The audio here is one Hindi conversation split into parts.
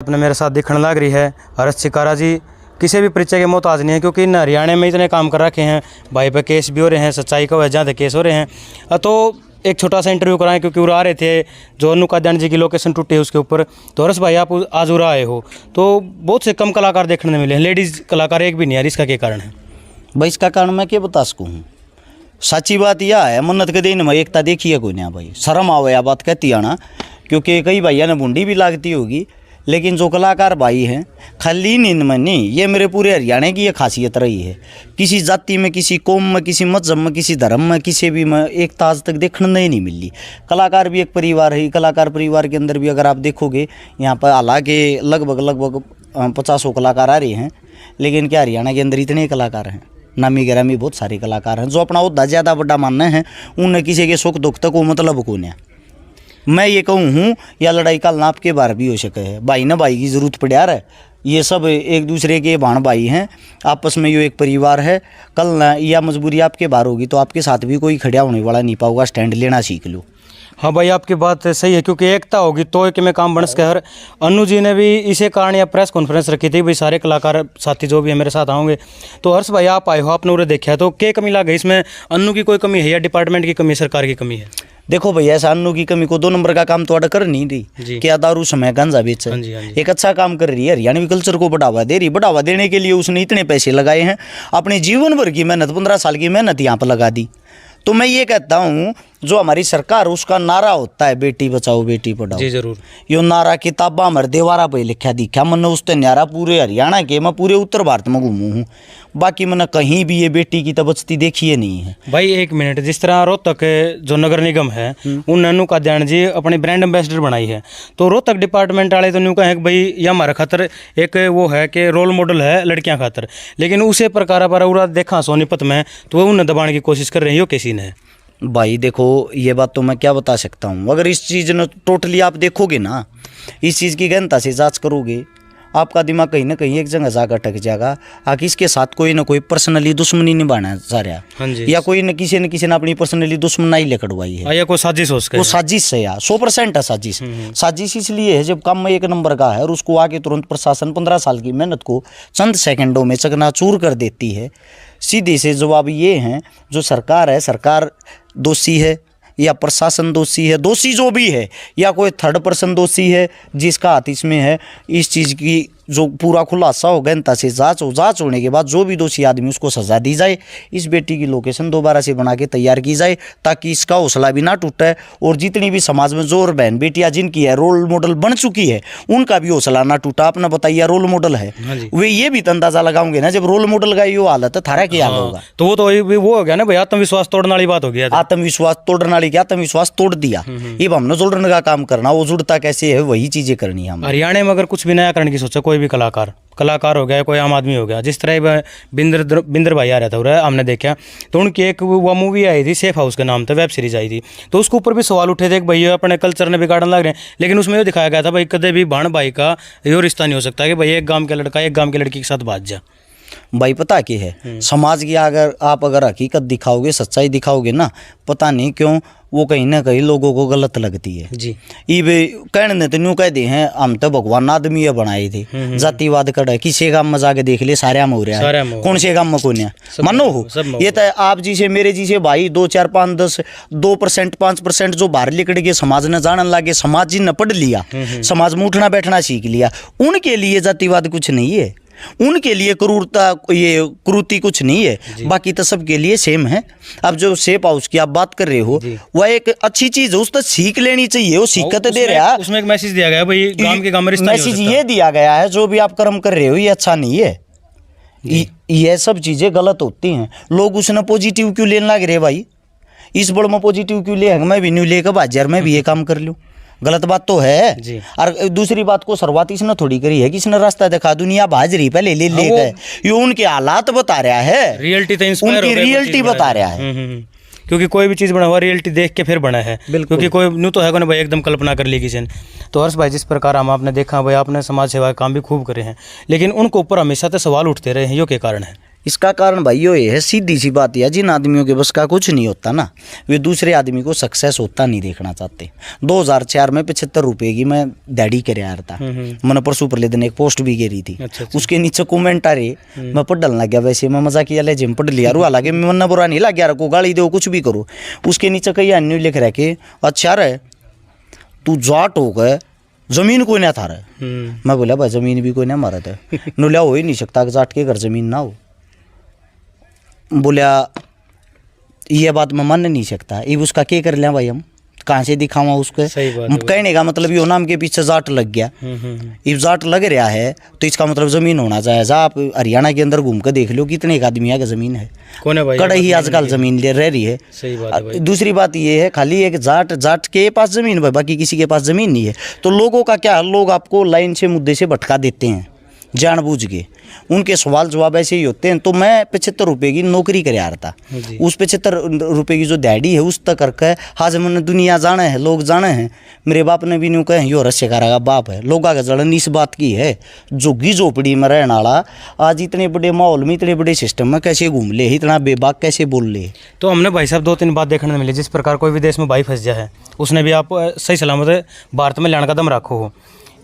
अपने मेरे साथ दिखने लग रही है हर्ष चिकारा जी। किसी भी परिचय के मोहताज नहीं है, क्योंकि इन हरियाणा में इतने काम कर रखे हैं, भाई पे केस भी हो रहे हैं, सच्चाई का वजह से केस हो रहे हैं। तो एक छोटा सा इंटरव्यू कराएं, क्योंकि उरा आ रहे थे जो अनु कादयान जी की लोकेशन टूटी है उसके ऊपर। तो हर्ष भाई आप आज उरा आए हो, तो बहुत से कम कलाकार देखने में मिले हैं, लेडीज़ कलाकार एक भी नहीं है, इसका क्या कारण है? भाई इसका कारण मैं क्या बता सकूँ हूँ। सच्ची बात यह है, मन्नत के दिन में एकता देखी है कोई ना भाई, शर्म आवे या बात कहती है ना, क्योंकि कई भैया ने बूंदी भी लागती होगी, लेकिन जो कलाकार भाई हैं खाली नींद में नहीं, ये मेरे पूरे हरियाणा की ये खासियत रही है। किसी जाति में, किसी कौम में, किसी मजहब में, किसी धर्म में, किसी भी में एकता आज तक देखने नहीं मिली। कलाकार भी एक परिवार है, कलाकार परिवार के अंदर भी अगर आप देखोगे यहाँ पर हालांकि लगभग 50 कलाकार आ रहे हैं, लेकिन क्या हरियाणा के अंदर इतने कलाकार हैं? नामी गिरामी बहुत सारे कलाकार हैं जो अपना उद्दा ज़्यादा बड़ा मानना है, उन्हें किसी के सुख दुख तक वो मतलब कौन है। मैं ये कहूँ हूँ या लड़ाई का नाप के बार भी हो सके है, भाई ना भाई की ज़रूरत पड़ यार है, ये सब एक दूसरे के भाण भाई हैं, आपस में यो एक परिवार है। कल ना या मजबूरी आपके बाहर होगी तो आपके साथ भी कोई खड़ा होने वाला नहीं पाऊगा, स्टैंड लेना सीख लो। हाँ भाई आपकी बात सही है, क्योंकि एकता होगी तो एक में काम बन सके। हर अनु जी ने भी इसी कारण या प्रेस कॉन्फ्रेंस रखी थी, भाई सारे कलाकार साथी जो भी है मेरे साथ आएंगे। तो हर्ष भाई आप आए हो, आपने उन्हें देखा है, तो क्या कमी लग गई इसमें? अनु की कोई कमी है या डिपार्टमेंट की कमी, सरकार की कमी है? देखो भैया, ऐसा अन्नू की कमी को 2 नंबर का काम तो अड़ा कर नहीं रही, क्या दारू समय गांजा बेच एक अच्छा काम कर रही है, हरियाणवी कल्चर को बढ़ावा दे रही। बढ़ावा देने के लिए उसने इतने पैसे लगाए हैं, अपने जीवन भर की मेहनत, 15 साल की मेहनत यहाँ पर लगा दी। तो मैं ये कहता हूँ जो हमारी सरकार उसका नारा होता है बेटी बचाओ बेटी पढ़ाओ, जी जरूर, यो नारा किताबा हमारे दीवारा पे लिखा दिखा, मैंने उस न्यारा पूरे हरियाणा के, मैं पूरे उत्तर भारत में घूमू हूँ, बाकी मैंने कहीं भी ये बेटी की तबस्ती देखी है नहीं है। भाई एक मिनट, जिस तरह रोहतक जो नगर निगम है उन अनु कादयान जी अपनी ब्रांड एम्बेसडर बनाई है, तो रोहतक डिपार्टमेंट वाले तो न्यू कहें कि भाई ये हमारा खातर एक वो है कि रोल मॉडल है लड़कियां खातर, लेकिन उसे प्रकार पर उरा देखा सोनीपत में तो वो उन्हें दबाने की कोशिश कर रही है, यो कैसी ने? भाई देखो ये बात तो मैं क्या बता सकता हूँ, अगर इस चीज़ ने टोटली आप देखोगे ना, इस चीज़ की गहनता से जांच करोगे, आपका दिमाग कहीं ना कहीं एक जगह जाकर अटक जाएगा। आखिर इसके साथ कोई ना कोई पर्सनली दुश्मनी निभाना चाह रहा, हाँ जी, या कोई न किसी ने अपनी पर्सनली दुश्मनाई लेकड़वाई है, या कोई साजिश हो सकती है। वो साजिश है यार, 100% है साजिश। साजिश इसलिए है जब काम में 1 नंबर का है और उसको आके तुरंत प्रशासन 15 साल की मेहनत को चंद सेकंडों में चकनाचूर कर देती है। सीधे से जवाब ये हैं, जो सरकार है, सरकार दोषी है या प्रशासन दोषी है, दोषी जो भी है, या कोई थर्ड पर्सन दोषी है जिसका हाथ इसमें है, इस चीज़ की जो पूरा खुलासा हो गहनता से जांच होने के बाद जो भी दोषी आदमी उसको सजा दी जाए। इस बेटी की लोकेशन दोबारा से बना के तैयार की जाए ताकि इसका हौसला भी ना टूटे, और जितनी भी समाज में जो और बहन बेटियां जिनकी है रोल मॉडल बन चुकी है उनका भी हौसला ना टूटा। आपने बताइए रोल मॉडल है, वे ये भी अंदाजा लगाओगे ना, जब रोल मॉडल का ये हालत है थारा क्या हाल होगा? तो वो हो गया ना भाई, आत्मविश्वास तोड़ने वाली बात हो गया। आत्मविश्वास तोड़ने वाली क्या, आत्मविश्वास तोड़ दिया। ये हमने जुड़ने का काम करना, वो जुड़ता कैसे है वही चीजें करनी है। हरियाणा में अगर कुछ भी नया करने की सोचा, कोई भी कलाकार हो गया, कोई आम आदमी हो गया, जिस तरह बिंदर भाई आ रहा था हमने देखा, तो उनकी एक वो मूवी आई थी सेफ हाउस के नाम था, वेब सीरीज आई थी, तो उसके ऊपर भी सवाल उठे थे कि भैया अपने कल्चर ने बिगाड़ने लग रहे हैं, लेकिन उसमें ये दिखाया गया था भाई कदे भी भाण भाई का यो रिश्ता नहीं हो सकता कि भाई एक गांव का लड़का एक गांव की लड़की के साथ भाग जा। भाई पता क्या है, समाज की अगर हकीकत दिखाओगे, सच्चाई दिखाओगे ना, पता नहीं क्यों वो कहीं ना कहीं लोगों को गलत लगती है जी। ये कहने तो न्यू कह दे हैं हम तो भगवान आदमी ये बनाए थे, जातिवाद कर किसी गाँव में जाके देख ले सारे में हो रहा है, कौन से गाँव में कौन है मानो हो। ये तो आप जी से मेरे जी से भाई 2, 4, 5, 10, 2%, 5% जो बाहर निकल के समाज ने जानने लगे, समाज जी ने पढ़ लिया, समाज में उठना बैठना सीख लिया, उनके लिए जातिवाद कुछ नहीं है, उनके लिए क्रूरता कुछ नहीं है, बाकी तो सबके लिए सेम है। अब जो सेफ हाउस की आप बात कर रहे हो वह एक अच्छी चीज है, उस तो सीख लेनी चाहिए, वो सीखत दे रहा है। उसमें एक मैसेज दिया गया भाई गांव के गांव में रिश्ता मैसेज ये दिया गया है जो भी आप कर्म कर रहे हो ये अच्छा नहीं है, ये सब चीजें गलत होती हैं। लोग उसने पॉजिटिव क्यों लेने लग रहे भाई, इस बड़ में पॉजिटिव क्यों ले, मैं भी न्यू लेकर बाजार में भी ये काम कर लूँ, गलत बात तो है जी। और दूसरी बात को शुरुआत इसने थोड़ी करी है, किसने रास्ता दिखा, दुनिया भाजरी पहले ले गए, ये उनके हालात बता रहा है, रियलिटी तो उनकी रियलिटी बता रहा है, क्योंकि कोई भी चीज़ बना हुआ रियलिटी देख के फिर बना है, क्योंकि कोई न्यू तो है ना भाई एकदम कल्पना कर ली किसी ने। तो हर्ष भाई जिस प्रकार हम आपने देखा भाई, आपने समाज सेवा काम भी खूब करे हैं, लेकिन उनको ऊपर हमेशा तो सवाल उठते रहे हैं, यो क्या कारण है? इसका कारण भाई ये है, सीधी सी बात है, जिन आदमियों के बस का कुछ नहीं होता ना, वे दूसरे आदमी को सक्सेस होता नहीं देखना चाहते। 2004 में 75 रुपए की मैं दिहाड़ी कर रहा था, मैंने परसों पर ले दिन एक पोस्ट भी करी थी। अच्छा। उसके नीचे कमेंट आ रहे, मैं पढ़ डालने लग गया, वैसे मैं मजा किया ले जिम पढ़ लिया रू, हालांकि मैं बुरा नहीं लग गया, को गाली दो कुछ भी करो। उसके नीचे कई अन्य लिख रहे कि अच्छा रे तू जाट हो गए, जमीन कोई ना था रहा। मैं बोला भाई जमीन भी कोई ना मारा था, नुलिया हो ही नहीं सकता कि जाट के घर जमीन ना हो। बोलिया ये बात मैं मान नहीं सकता, ये उसका क्या कर लिया भाई, हम कहाँ से दिखावा उसको। कहने का मतलब यो नाम के पीछे जाट लग गया, ये जाट लग रहा है तो इसका मतलब जमीन होना चाहिए। आप हरियाणा के अंदर घूम कर देख लो कितने एक आदमी है जमीन है, कौन है भाई, कड़े ही आजकल जमीन ले रह रही है। सही बात है भाई। दूसरी बात ये है खाली एक जाट के पास जमीन है, बाकी किसी के पास जमीन नहीं है। तो लोगों का क्या, लोग आपको लाइन से मुद्दे से भटका देते हैं जानबूझ के, उनके सवाल जवाब ऐसे ही होते हैं। तो मैं 75 रुपए की नौकरी कर रहा था, उस 75 रुपए की जो दिहाड़ी है उस तक करके आज मैंने दुनिया जाना है, लोग जाने हैं। मेरे बाप ने भी न्यू कहे यो रस्सेकारा का बाप है। लोगों का जलन इस बात की है, झुग्गी झोपड़ी में रहने वाला आज इतने बड़े माहौल में, इतने बड़े सिस्टम में कैसे घूम ले, इतना बेबाक कैसे बोल ले। तो हमने भाई साहब 2-3 बात देखने में मिली, जिस प्रकार कोई विदेश में भाई फंस जाए है, उसने भी आप सही सलामत भारत में लाने का दम रखो हो।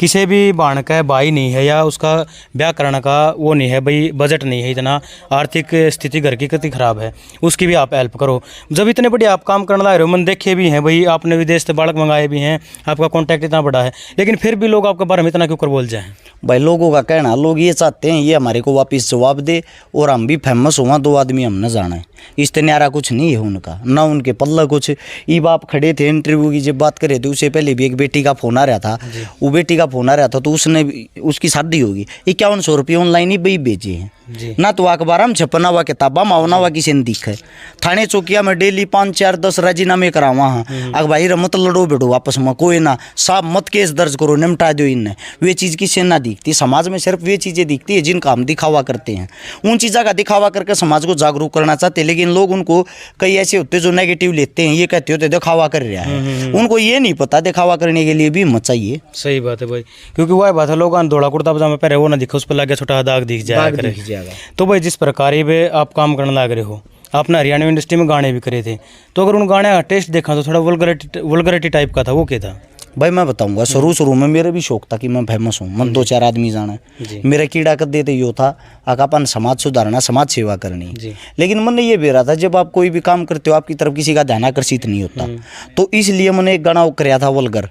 किसी भी बाण का भाई नहीं है या उसका ब्याह कराने का वो नहीं है भाई, बजट नहीं है, इतना आर्थिक स्थिति घर की कितनी ख़राब है, उसकी भी आप हेल्प करो। जब इतने बड़े आप काम करने लग रहे हो, मन देखे भी हैं भाई, आपने विदेश से बालक मंगाए भी हैं, आपका कॉन्टैक्ट इतना बड़ा है, लेकिन फिर भी लोग आपके बारे में इतना क्यों कर बोल जाए भाई। लोगों का कहना, लोग ये चाहते हैं ये हमारे को वापस जवाब दे और हम भी फेमस हुआ, 2 आदमी हम न जाना है। इस न्यारा कुछ नहीं है उनका, ना उनके पल्ला कुछ। ये बाप खड़े थे इंटरव्यू की जब बात करे थे, उससे पहले भी एक बेटी का फोन आ रहा था, वो बेटी का फोन आ रहा था तो उसने उसकी शादी होगी, 5100 रुपये ऑनलाइन ही भाई भेजे हैं ना, तो अखबार में छपना हुआ किताबा मावना हुआ किसी ने दिखा है। थाने चौकिया में डेली 5, 4, 10 राजीनामे करावा हाँ, अगर भाई मत लड़ो बेटो आपस में, कोई ना साहब मत केस दर्ज करो, निपटा दो इनने। वे चीज़ किसी ना दिखती समाज में, सिर्फ वे चीज़ें दिखती है जिनका हम दिखावा करते हैं। उन चीज़ों का दिखावा करके समाज को जागरूक करना चाहते हैं, लेकिन लोग उनको कई ऐसे होते जो नेगेटिव लेते हैं, ये कहते होते दिखावा कर रहा है, उनको ये नहीं पता दिखावा करने के लिए भी हिम्मत चाहिए। सही बात है भाई, क्योंकि वह बात है, लोग दौड़ा कुर्ता पजामा पहने वो ना दिखे, उस पर लगे छोटा दाग दिख जाएगा। तो भाई जिस प्रकार ये आप काम करने लग रहे हो, आपने हरियाणा इंडस्ट्री में गाने भी करे थे, तो अगर उन गाने का टेस्ट देखा तो थोड़ा वल्गरिटी टाइप का था, वो क्या था भाई? मैं बताऊंगा, शुरू में मेरे भी शौक था कि मैं फेमस हूँ, मन 2-4 आदमी जाना है। मेरा कीड़ा कर देते यो था अपन समाज सुधारना, समाज सेवा करनी। लेकिन मैंने ये भी रहा था, जब आप कोई भी काम करते हो आपकी तरफ किसी का ध्यान आकर्षित नहीं होता, तो इसलिए मैंने एक गाना कराया था वल्गर।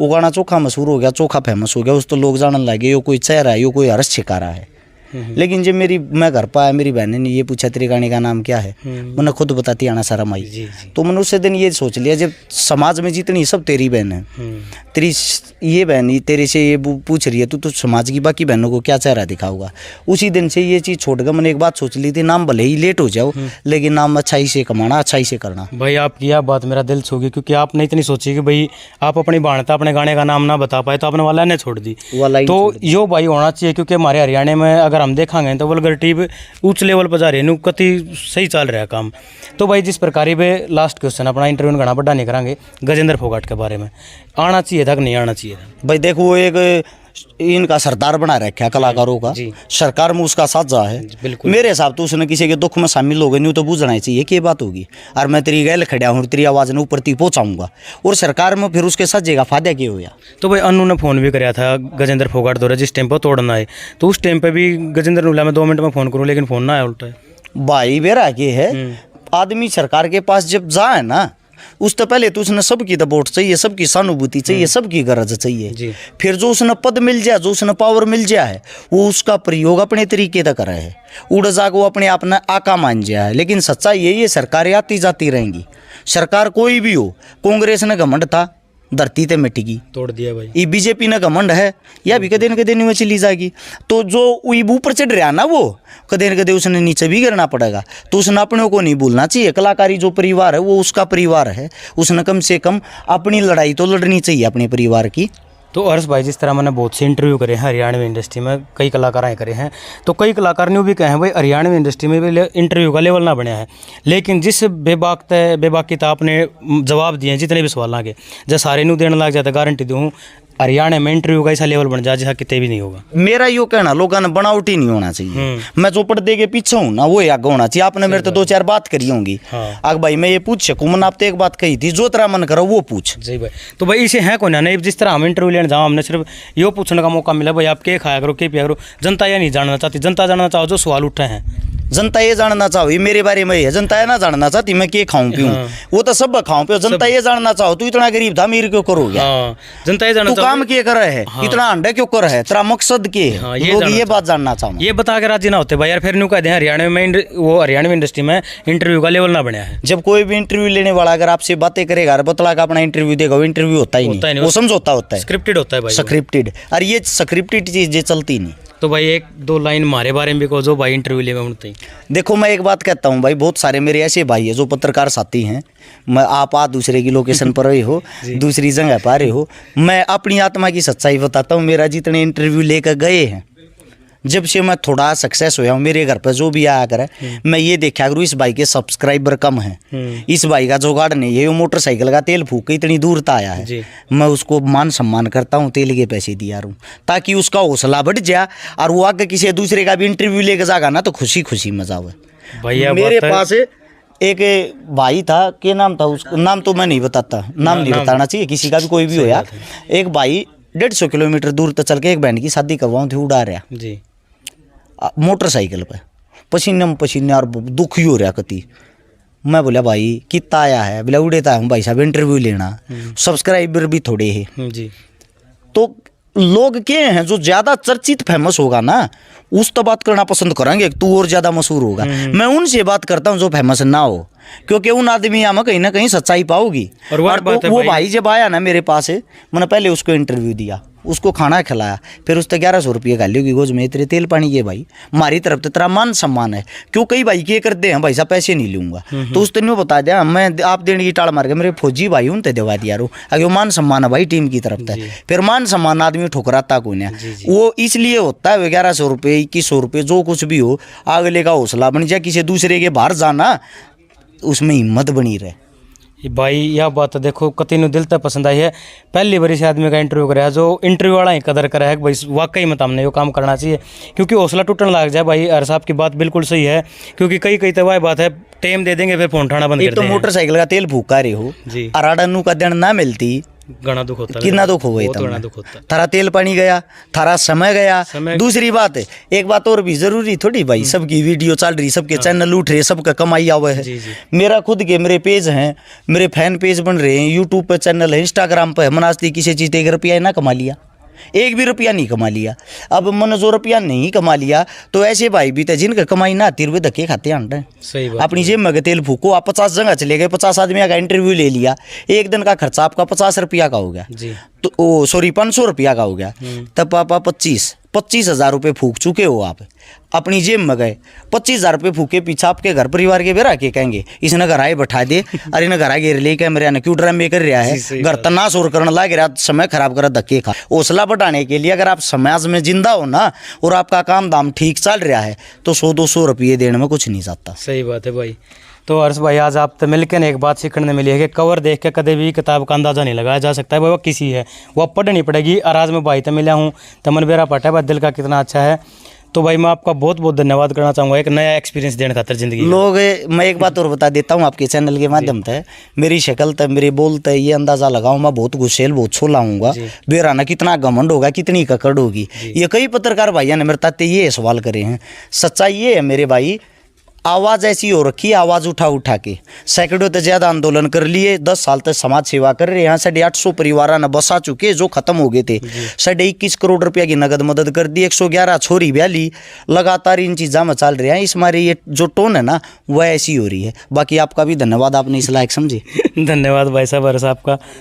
वो गाना चोखा मशहूर हो गया, चोखा फेमस हो गया, उस तो लोग जानने लगे यो कोई चेहरा है, यो कोई हर्ष शिकारा है। लेकिन जब मैं घर पर आया, मेरी बहन ने ये पूछा तेरे गाने का नाम क्या है, मैंने खुद बताती आना सारा माई। तो मैंने उससे दिन ये सोच लिया, जब समाज में जितनी सब तेरी बहन है, तेरी ये बहन तेरे से ये पूछ रही है, तो समाज की बाकी बहनों को क्या चेहरा दिखाऊगा। उसी दिन से ये चीज़ छोड़कर मैंने एक बात सोच ली थी, नाम भले ही लेट हो जाओ लेकिन नाम अच्छाई से कमाना, अच्छाई से करना। भाई आपकी यह बात मेरा दिल छू गई, क्योंकि आपने इतनी सोची कि भाई आप अपनी बाणता अपने गाने का नाम ना बता पाए, तो आपने वाला ने छोड़ दी। तो यो भाई होना चाहिए, क्योंकि हमारे हरियाणा में अगर हम देखेंगे तो वल्गरिटी उच्च लेवल पर जा रही है, कति सही चल रहा है काम। तो भाई जिस प्रकार पे लास्ट क्वेश्चन अपना इंटरव्यू घना बड़ा नहीं करांगे, गजेंद्र फोगाट के बारे में आना चाहिए था कि नहीं आना चाहिए था? भाई देखो, वो एक इनका सरदार बना रखा है कलाकारों का, सरकार में उसका साथ जा है। मेरे हिसाब तो उसने किसी के दुख में शामिल हो गए, नहीं तो बुझना ही चाहिए क्या बात होगी। और मैं तेरी गैल खड़ा हूँ, तेरी आवाज़ ने ऊपर तक पहुँचाऊंगा, और सरकार में फिर उसके साथ जेगा फायदा क्या होया। तो भाई अनु ने फ़ोन भी कराया था गजेंद्र फोगाट द्वारा, जिस टाइम पर तोड़ना है, तो उस टाइम पर भी गजेंद्र ने बोला मैं 2 मिनट में फ़ोन करूँ, लेकिन फ़ोन ना आया उल्टा। भाई बेरा के है, आदमी सरकार के पास जब जाए ना, उस तो पहले तो उसने सबकी वोट चाहिए, सबकी सहानुभूति चाहिए, सबकी गरज चाहिए। फिर जो उसने पद मिल जाए, जो उसने पावर मिल जाए, वो उसका प्रयोग अपने तरीके तक करे है, उड़ जा वो अपने आप ने आका मान जाए। लेकिन सच्चाई यही है, सरकारें आती जाती रहेंगी, सरकार कोई भी हो। कांग्रेस ने घमंड था, धरती ते मिटेगी, तोड़ दिया भाई। ये बीजेपी ने घमंड है, या भी कदे न कदे में चली जाएगी। तो जो ऊपर चढ़ रहा ना, वो कदे न कदे उसने नीचे भी गिरना पड़ेगा। तो उसने अपने को नहीं भूलना चाहिए, कलाकारी जो परिवार है वो उसका परिवार है, उसने कम से कम अपनी लड़ाई तो लड़नी चाहिए अपने परिवार की। तो हर्ष भाई, जिस तरह मैंने बहुत से इंटरव्यू करे हैं हरियाणवी इंडस्ट्री में, कई कलाकार आए करे हैं, तो कई कलाकार ने भी कहे हैं भाई हरियाणवी इंडस्ट्री में भी इंटरव्यू का लेवल ना बनया है। लेकिन जिस बेबाकिता आपने जवाब दिए हैं जितने भी सवाल आगे, जब सारे नू देने लग जाता, गारंटी दूँ हरियाणा में इंटरव्यू का ऐसा लेवल बन जाए जहाँ कितने भी नहीं होगा। मेरा यो कहना लोगों ने बनावटी नहीं होना चाहिए। मैं जो पर्दे के पीछे हूँ ना वो आगे होना चाहिए। आपने मेरे तो 2-4 बात करी होंगी। हाँ। आग भाई मैं ये पूछ सकूँ, मैंने आपसे एक बात कही थी, जो तेरा मन करो वो पूछ। जी भाई। तो भाई इसे है कौन है नहीं, जिस तरह हम इंटरव्यू लेने जाओ हमने सिर्फ यो पूछने का मौका मिला भाई आप क्या खाया करो क्या पिया करो। जनता ये नहीं जानना चाहती, जनता जानना चाहो जो सवाल उठे हैं। जनता ये जानना चाहो ये मेरे बारे में है, जनता ये ना जानना चाहती मैं क्या खाऊं पीऊं। वो तो सब खाऊं पियो। जनता ये जानना चाहो तू इतना गरीब था अमीर क्यों करो गया। हाँ, जनता ये जानना तू काम क्या कर रहा है, इतना अंडा क्यों कर रहा है, तेरा मकसद क्या है। हाँ, लोग ये बात जानना चाहो। ये बता के राजी ना होते भाई यार। फिर न्यू कहते हैं हरियाणा में वो हरियाणवी इंडस्ट्री में इंटरव्यू का लेवल ना बनया है। जब कोई भी इंटरव्यू लेने वाला अगर आपसे बातें करेगा बतला का अपना इंटरव्यू देगा, वो इंटरव्यू होता ही नहीं, वो समझौता होता है, स्क्रिप्टेड होता है भाई, स्क्रिप्टेड। और ये स्क्रिप्टेड चीज ये चलती नहीं। तो भाई 1-2 लाइन हमारे बारे में भी कहो जो भाई इंटरव्यू ले में उठते ही। देखो मैं एक बात कहता हूँ भाई, बहुत सारे मेरे ऐसे भाई है जो पत्रकार साथी हैं। मैं आप दूसरे की लोकेशन पर रहे हो दूसरी जगह पर रहे हो, मैं अपनी आत्मा की सच्चाई बताता हूँ। मेरा जितने इंटरव्यू लेकर गए हैं, जब से मैं थोड़ा सक्सेस हुआ हूँ, मेरे घर पर जो भी आया करे मैं ये देखा करूँ इस भाई के सब्सक्राइबर कम हैं, इस भाई का जुगाड़ नहीं है, वो मोटरसाइकिल का तेल फूक के इतनी दूर तक आया है, मैं उसको मान सम्मान करता हूँ, तेल के पैसे दिया रहूँ ताकि उसका हौसला बढ़ जाए और वो आगे किसी दूसरे का भी इंटरव्यू लेकर जाएगा ना तो खुशी खुशी मजा हुआ। भैया मेरे पास एक भाई था, क्या नाम था उसका, नाम तो मैं नहीं बताता, नाम नहीं बताना चाहिए किसी का भी, कोई भी हो यार। एक भाई 150 किलोमीटर दूर तक चल के एक बहन की शादी करवाऊँ थी, उड़ा रहा जी मोटरसाइकिल पे, पसीने में पसीने और दुखी हो रहा कति। मैं बोला भाई कितना आया है, बोला उड़ेता हूँ भाई साहब इंटरव्यू लेना, सब्सक्राइबर भी थोड़े हैं जी। तो लोग क्या हैं जो ज़्यादा चर्चित फेमस होगा ना उस तो बात करना पसंद करेंगे, तू और ज़्यादा मशहूर होगा। मैं उनसे बात करता हूँ जो फेमस ना हो, क्योंकि उन आदमियों में कहीं ना कहीं सच्चाई पाओगी। और वो भाई जब आया ना मेरे पास, मैंने पहले उसको इंटरव्यू दिया, उसको खाना खिलाया, फिर उसने 1100 रुपये खा लियोगी गोज में तेरे तेल पानी के भाई, हमारी तरफ तो तेरा मान सम्मान है। क्यों कई भाई क्या करते हैं भाई साहब पैसे नहीं लूँगा, तो उसने नहीं बता दिया मैं आप देने की टाल मार के मेरे फौजी भाई उनते दवा दिया रो आगे वो मान सम्मान है भाई टीम की तरफ से। फिर मान सम्मान आदमी ठुकराता कौन है, वो इसलिए होता है 1100 रुपये 2100 रुपये जो कुछ भी हो, अगले का हौसला बन जाए, किसी दूसरे के बाहर जाना उसमें हिम्मत बनी रहे। भाई यह बात तो देखो कति नु दिल तक पसंद आई है। पहली बार इस आदमी का इंटरव्यू कराया जो इंटरव्यू वाला ही कदर करा है कि भाई वाकई में हमने ये काम करना चाहिए, क्योंकि हौसला टूटने लग जाए भाई। हर साहब की बात बिल्कुल सही है, क्योंकि कई तो वह बात है टाइम दे देंगे फिर फोन उठाना बंद कर देंगे। तो मोटरसाइकिल का तेल फूका रहे हो जी, अराडनू का दिन ना मिलती घना दुख होता, कितना दुख हो गया, थारा तेल पानी गया, थारा समय गया। दूसरी बात है, एक बात और भी जरूरी थोड़ी भाई, सबकी वीडियो चल रही, सबके चैनल उठ रहे, सबका कमाई आवा है। मेरा खुद के मेरे पेज हैं, मेरे फैन पेज बन रहे हैं, यूट्यूब पे चैनल है, इंस्टाग्राम पे है, मनास्ती किसी चीज़ 1 रुपया ना कमा लिया, 1 भी रुपया नहीं कमा लिया। अब मन जो रुपया नहीं कमा लिया तो ऐसे भाई भी थे जिनका कमाई ना 30 रुपये धक्के खाते हैं। सही बात, अपनी जेब में तेल फूको, आप 50 जगह चले गए, 50 आदमी का इंटरव्यू ले लिया, एक दिन का खर्चा आपका 50 रुपया का हो गया, तो 500 रुपया का हो गया, तब पापा 25,000 रुपये फूक चुके हो आप, अपनी जेब में गए 25,000 रुपये फूके, पीछे आपके घर परिवार के बेरा के कहेंगे इसने घर आए बैठा दे, अरे न घर आ घेर ले कैमरे ने क्यों ड्रामे कर रहा है, घर तना शोर करने लग रहा, समय खराब कर धक्के खा। हौसला बढ़ाने के लिए अगर आप समाज में जिंदा हो ना और आपका काम दाम ठीक चल रहा है तो 100-200 रुपये देने में कुछ नहीं जाता। सही बात है भाई। तो हर्ष भाई आज आप तो मिलकर एक बात सीखने मिली है कि कवर देख के कभी भी किताब का अंदाज़ा नहीं लगाया जा सकता है, वो किसी है वो पढ़नी पड़ेगी। और आज मैं भाई तो मिला हूँ तो मन मेरा पटा है, दिल का कितना अच्छा है। तो भाई मैं आपका बहुत बहुत धन्यवाद करना चाहूँगा एक नया एक्सपीरियंस देने खातर जिंदगी लोग। मैं एक बात और बता देता हूँ आपके चैनल के माध्यम से, मेरी शक्ल तक मेरे बोलते ये अंदाज़ा लगाऊँ मैं बहुत गुस्सेल बहुत छोला हूँगा, बेराना कितना घमंड होगा कितनी ककड़ होगी। ये कई पत्रकार भाइयों ने मेरे ताते ये सवाल करे हैं, सच्चाई ये है मेरे भाई, आवाज़ ऐसी हो रखी है, आवाज़ उठा के सैकड़ों से ज़्यादा आंदोलन कर लिए, 10 साल तक समाज सेवा कर रहे हैं, 850 परिवार न बसा चुके जो ख़त्म हो गए थे, 21 करोड़ रुपया की नगद मदद कर दी, 111 छोरी ब्याली, लगातार इन चीज़ों में चल रहे हैं। इस मारे ये जो टोन है ना वह ऐसी हो रही है। बाकी आपका भी धन्यवाद, आपने इस लायक समझे। धन्यवाद भाई साहब, हर्ष आपका।